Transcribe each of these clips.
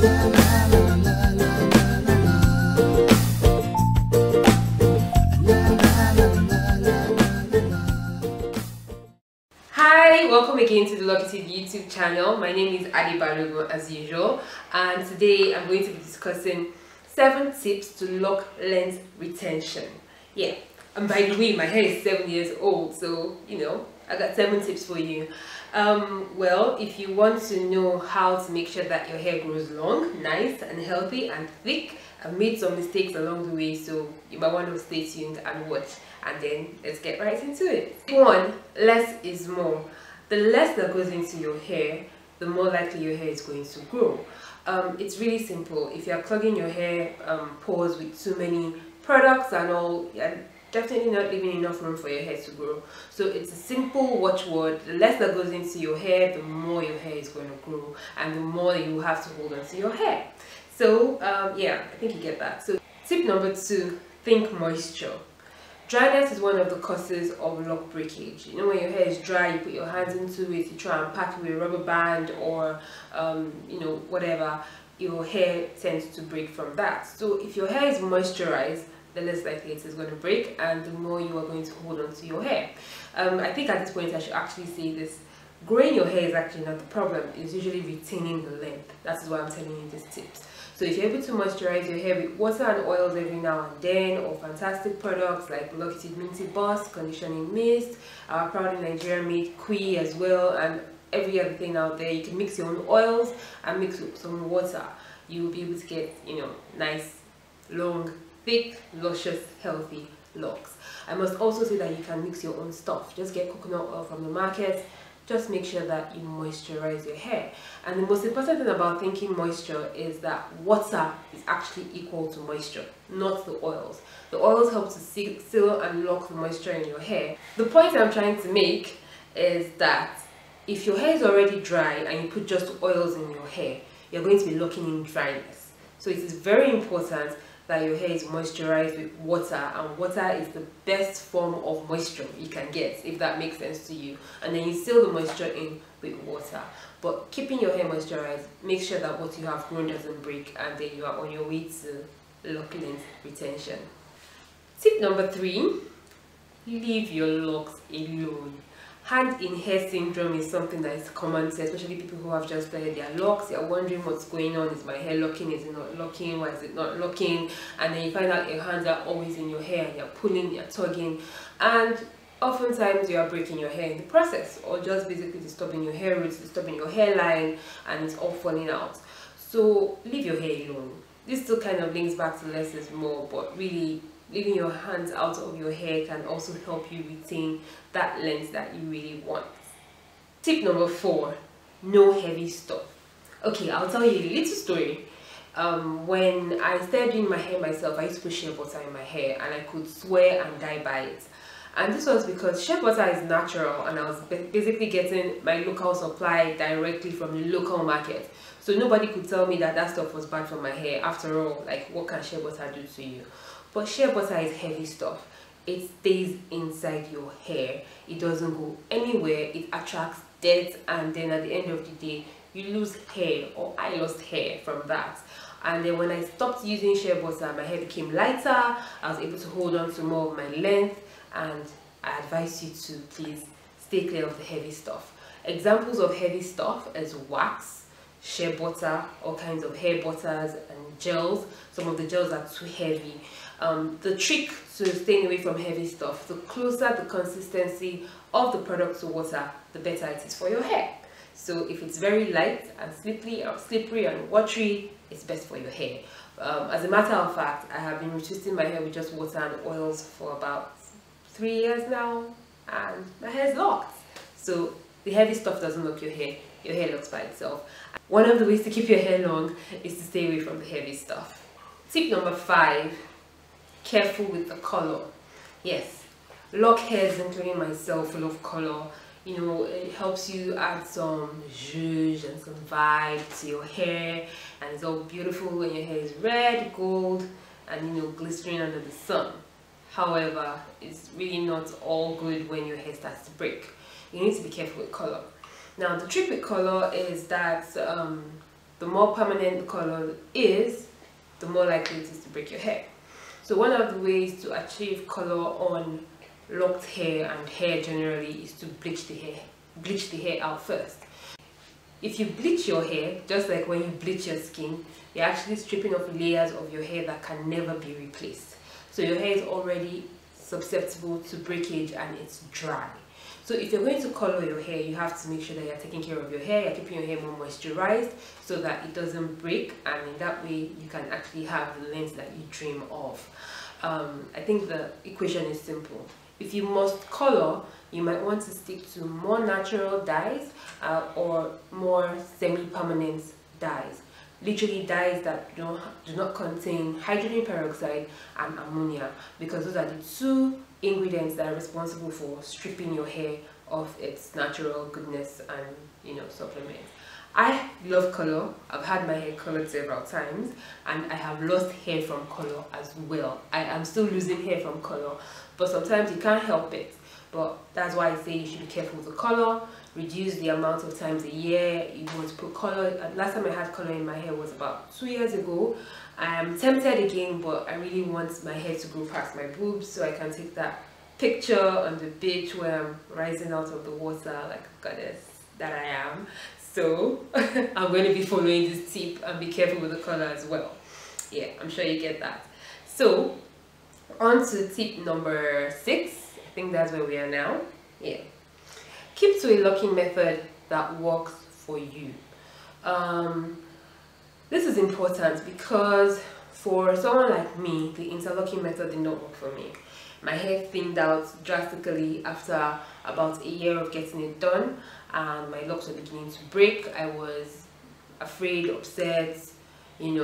Hi, welcome again to the Locitude YouTube channel. My name is Ade Balogun as usual, and today I'm going to be discussing 7 tips to lock length retention. Yeah, and by the way, my hair is 7 years old, so you know, I got 7 tips for you. Well, if you want to know how to make sure that your hair grows long, nice and healthy and thick, I've made some mistakes along the way, so you might want to stay tuned and watch, and then let's get right into it. 1. Less is more. The less that goes into your hair, the more likely your hair is going to grow. It's really simple. If you're clogging your hair pores with too many products and all, you're definitely not leaving enough room for your hair to grow. So it's a simple watchword. The less that goes into your hair, the more your hair is going to grow, and the more you have to hold on to your hair. So yeah, I think you get that. So tip number 2, think moisture. Dryness is one of the causes of lock breakage. You know, when your hair is dry, you put your hands into it, you try and pack it with a rubber band or you know, whatever, your hair tends to break from that. So if your hair is moisturized, the less likely it is going to break, and the more you are going to hold on to your hair. I think at this point I should actually say this: growing your hair is actually not the problem, it's usually retaining the length. That is why I'm telling you these tips. So if you're able to moisturize your hair with water and oils every now and then, or fantastic products like Locitude Minty Bust, Conditioning Mist, our proudly Nigerian made Kui as well, and every other thing out there, you can mix your own oils and mix with some water. You will be able to get, you know, nice, long, thick, luscious, healthy locks. I must also say that you can mix your own stuff. Just get coconut oil from the market. Just make sure that you moisturize your hair. And the most important thing about thinking moisture is that water is actually equal to moisture, not the oils. The oils help to seal and lock the moisture in your hair. The point I'm trying to make is that if your hair is already dry and you put just oils in your hair, you're going to be locking in dryness. So it is very important that your hair is moisturized with water, and water is the best form of moisture you can get, if that makes sense to you. And then you seal the moisture in with water. But keeping your hair moisturized, make sure that what you have grown doesn't break, and then you are on your way to lock length retention. Tip number 3, leave your locks alone. Hand in hair syndrome is something that is common to especially people who have just started their locks. You're wondering what's going on. Is my hair locking? Is it not locking? Why is it not locking? And then you find out your hands are always in your hair and you're pulling, you're tugging, and oftentimes you are breaking your hair in the process, or just basically disturbing your hair roots, disturbing your hairline, and it's all falling out. So leave your hair alone. This still kind of links back to less is more, but really leaving your hands out of your hair can also help you retain that length that you really want. Tip number 4, no heavy stuff. Okay, I'll tell you a little story. When I started doing my hair myself, I used to put shea butter in my hair, and I could swear and die by it. And this was because shea butter is natural, and I was basically getting my local supply directly from the local market. So nobody could tell me that that stuff was bad for my hair. After all, like, what can shea butter do to you? But shea butter is heavy stuff. It stays inside your hair. It doesn't go anywhere. It attracts dirt, and then at the end of the day, you lose hair, or I lost hair from that. And then when I stopped using shea butter, my hair became lighter. I was able to hold on to more of my length, and I advise you to please stay clear of the heavy stuff. Examples of heavy stuff is wax, shea butter, all kinds of hair butters and gels. Some of the gels are too heavy. The trick to staying away from heavy stuff: the closer the consistency of the product to water, the better it is for your hair. So if it's very light and slippery and watery, it's best for your hair. As a matter of fact, I have been retwisting my hair with just water and oils for about 3 years now, and my hair is locked. So the heavy stuff doesn't lock your hair locks by itself. One of the ways to keep your hair long is to stay away from the heavy stuff. Tip number 5, careful with the color. Yes, lock hairs, including myself, full of color. You know, it helps you add some zhuzh and some vibe to your hair, and it's all beautiful when your hair is red, gold, and you know, glistering under the sun. However, it's really not all good when your hair starts to break. You need to be careful with color. Now, the trick with color is that the more permanent the color is, the more likely it is to break your hair. So one of the ways to achieve color on locked hair and hair generally is to bleach the hair out first. If you bleach your hair, just like when you bleach your skin, you're actually stripping off layers of your hair that can never be replaced. So your hair is already susceptible to breakage and it's dry. So if you're going to color your hair, you have to make sure that you're taking care of your hair, you're keeping your hair more moisturized so that it doesn't break, and in that way you can actually have the length that you dream of. I think the equation is simple. If you must color, you might want to stick to more natural dyes or more semi-permanent dyes. Literally dyes that do not contain hydrogen peroxide and ammonia, because those are the two ingredients that are responsible for stripping your hair of its natural goodness and supplements. I love color. I've had my hair colored several times and I have lost hair from color as well. I am still losing hair from color, but sometimes you can't help it. But that's why I say you should be careful with the color, reduce the amount of times a year you want to put color. Last time I had color in my hair was about 2 years ago. I am tempted again, but I really want my hair to grow past my boobs so I can take that picture on the beach where I'm rising out of the water like a goddess that I am. So I'm going to be following this tip and be careful with the color as well. Yeah, I'm sure you get that. So on to tip number 6. I think that's where we are now. Yeah. Keep to a locking method that works for you. This is important because for someone like me, the interlocking method did not work for me. My hair thinned out drastically after about a year of getting it done, and my locks were beginning to break. I was afraid, upset, and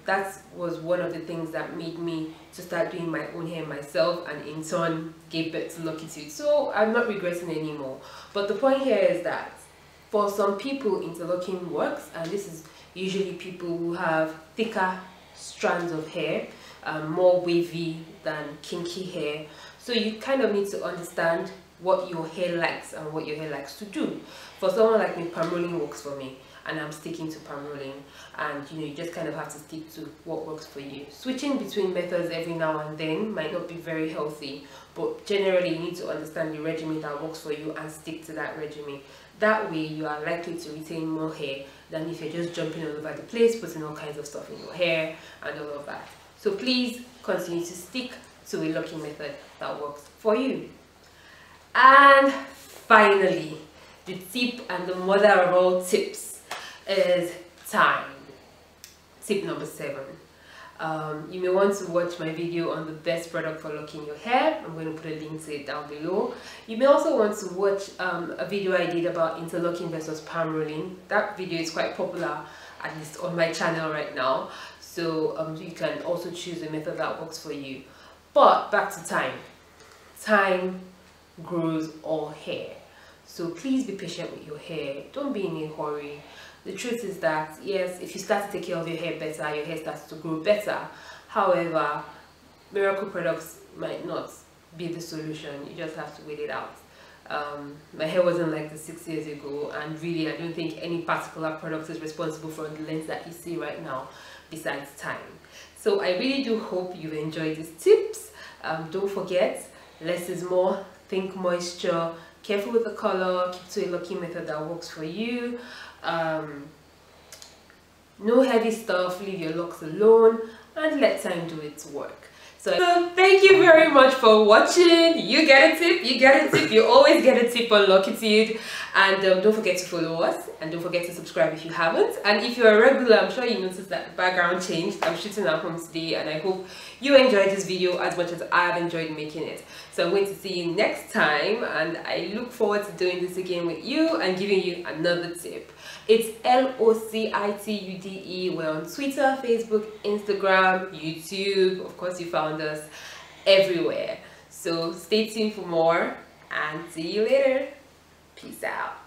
that was one of the things that made me to start doing my own hair myself, and in turn gave birth to Locitude. So I'm not regretting anymore. But the point here is that for some people, interlocking works, and this is usually people who have thicker strands of hair, more wavy than kinky hair. So you kind of need to understand what your hair likes and what your hair likes to do. For someone like me, palm rolling works for me, and I'm sticking to palm rolling, and you just kind of have to stick to what works for you. Switching between methods every now and then might not be very healthy, but generally you need to understand the regimen that works for you and stick to that regimen. That way you are likely to retain more hair than if you're just jumping all over the place, putting all kinds of stuff in your hair and all of that. So please continue to stick to a locking method that works for you. And finally, the tip and the mother of all tips is time. Tip number 7. You may want to watch my video on the best product for locking your hair. I'm going to put a link to it down below. You may also want to watch a video I did about interlocking versus palm rolling. That video is quite popular, at least on my channel right now. So you can also choose a method that works for you. But back to time. Time grows all hair. So please be patient with your hair. Don't be in a hurry. The truth is that, yes, if you start to take care of your hair better, your hair starts to grow better. However, miracle products might not be the solution. You just have to wait it out. My hair wasn't like this 6 years ago, and really I don't think any particular product is responsible for the length that you see right now besides time. So I really do hope you've enjoyed these tips. Don't forget, less is more. Think moisture, careful with the color, keep to a locking method that works for you. No heavy stuff, leave your locks alone and let time do its work. So thank you very much for watching. You get a tip, you get a tip, you always get a tip on Locitude. And don't forget to follow us, and don't forget to subscribe if you haven't. And if you're a regular, I'm sure you noticed that the background changed. I'm shooting at home today, and I hope you enjoyed this video as much as I have enjoyed making it. So I'm going to see you next time, and I look forward to doing this again with you and giving you another tip. It's Locitude. We're on Twitter, Facebook, Instagram, YouTube. Of course, you found us everywhere. So stay tuned for more, and see you later. Peace out.